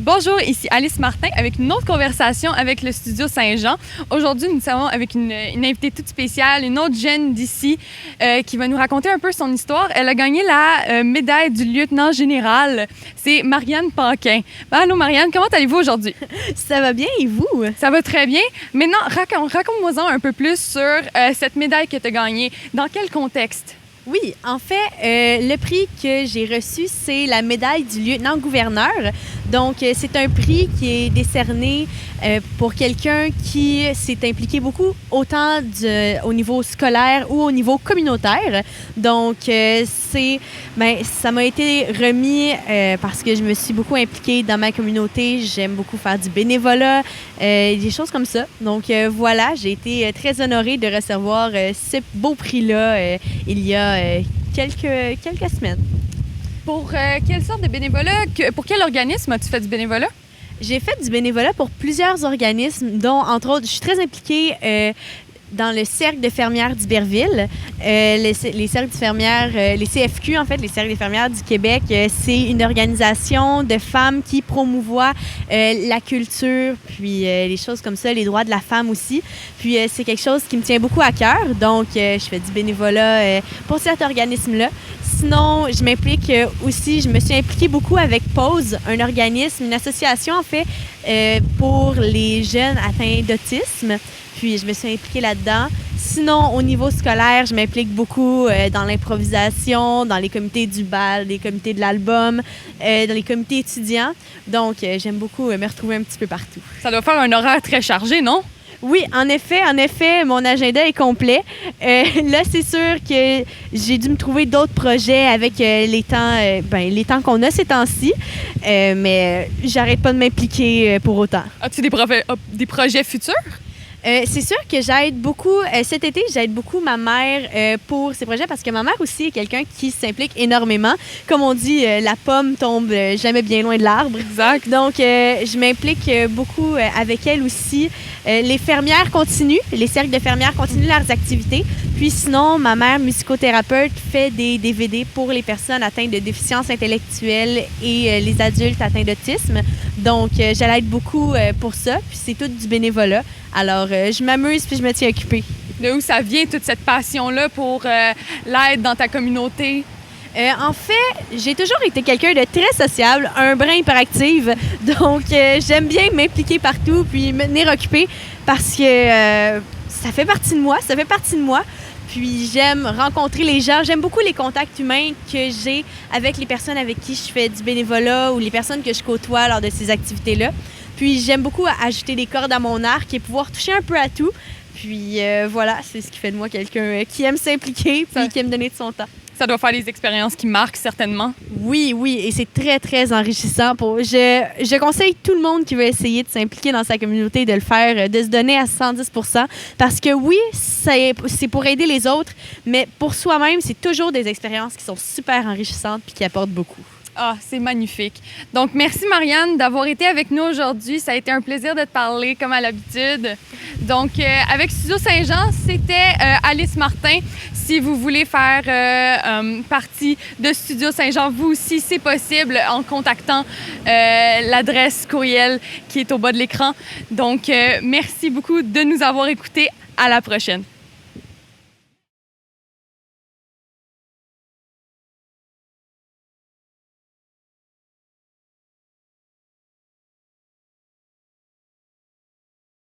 Bonjour, ici Alice Martin avec une autre conversation avec le Studio Saint-Jean. Aujourd'hui, nous sommes avec une invitée toute spéciale, une autre jeune d'ici qui va nous raconter un peu son histoire. Elle a gagné la médaille du lieutenant général. C'est Marianne Paquin. Allô Marianne, comment allez-vous aujourd'hui? Ça va bien et vous? Ça va très bien. Maintenant, raconte-moi-en un peu plus sur cette médaille que tu as gagnée. Dans quel contexte? Oui, en fait, le prix que j'ai reçu, c'est la médaille du lieutenant-gouverneur. Donc, c'est un prix qui est décerné pour quelqu'un qui s'est impliqué beaucoup, autant au niveau scolaire ou au niveau communautaire. Donc, ça m'a été remis parce que je me suis beaucoup impliquée dans ma communauté. J'aime beaucoup faire du bénévolat, des choses comme ça. Donc, voilà, j'ai été très honorée de recevoir ce beau prix-là il y a quelques semaines. Pour quelle sorte de bénévolat? Pour quel organisme as-tu fait du bénévolat? J'ai fait du bénévolat pour plusieurs organismes, dont, entre autres, je suis très impliquée dans le Cercle de fermières d'Iberville. Les cercles de fermières, les CFQ, en fait, les cercles de fermières du Québec, c'est une organisation de femmes qui promouvoit la culture, puis les choses comme ça, les droits de la femme aussi. Puis c'est quelque chose qui me tient beaucoup à cœur, donc je fais du bénévolat pour cet organisme-là. Sinon, je m'implique aussi, je me suis impliquée beaucoup avec Pause, un organisme, une association en fait, pour les jeunes atteints d'autisme. Puis, je me suis impliquée là-dedans. Sinon, au niveau scolaire, je m'implique beaucoup dans l'improvisation, dans les comités du bal, les comités de l'album, dans les comités étudiants. Donc, j'aime beaucoup me retrouver un petit peu partout. Ça doit faire un horaire très chargé, non? Oui, en effet, mon agenda est complet. Là, c'est sûr que j'ai dû me trouver d'autres projets avec les temps qu'on a ces temps-ci. Mais j'arrête pas de m'impliquer pour autant. As-tu des projets futurs? C'est sûr que j'aide beaucoup, cet été, j'aide beaucoup ma mère pour ces projets parce que ma mère aussi est quelqu'un qui s'implique énormément. Comme on dit, la pomme tombe jamais bien loin de l'arbre. Exact. Donc, je m'implique beaucoup avec elle aussi. Les fermières continuent, les cercles de fermières continuent leurs activités. Puis sinon, ma mère, musicothérapeute, fait des DVD pour les personnes atteintes de déficience intellectuelle et les adultes atteints d'autisme. Donc, je l'aide beaucoup pour ça. Puis c'est tout du bénévolat. Alors, je m'amuse puis je me tiens occupée. De où ça vient, toute cette passion-là pour l'aide dans ta communauté? En fait, j'ai toujours été quelqu'un de très sociable, un brin hyperactive. Donc, j'aime bien m'impliquer partout puis me tenir occupée parce que ça fait partie de moi. Puis, j'aime rencontrer les gens. J'aime beaucoup les contacts humains que j'ai avec les personnes avec qui je fais du bénévolat ou les personnes que je côtoie lors de ces activités-là. Puis j'aime beaucoup ajouter des cordes à mon arc et pouvoir toucher un peu à tout. Puis voilà, c'est ce qui fait de moi quelqu'un qui aime s'impliquer puis qui aime donner de son temps. Ça doit faire des expériences qui marquent certainement. Oui, et c'est très, très enrichissant. Je conseille tout le monde qui veut essayer de s'impliquer dans sa communauté de le faire, de se donner à 110 % parce que oui, c'est pour aider les autres, mais pour soi-même, c'est toujours des expériences qui sont super enrichissantes puis qui apportent beaucoup. Ah, c'est magnifique. Donc, merci Marianne d'avoir été avec nous aujourd'hui. Ça a été un plaisir de te parler comme à l'habitude. Donc, avec Studio Saint-Jean, c'était Alice Martin. Si vous voulez faire partie de Studio Saint-Jean, vous aussi, c'est possible en contactant l'adresse courriel qui est au bas de l'écran. Donc, merci beaucoup de nous avoir écoutés. À la prochaine.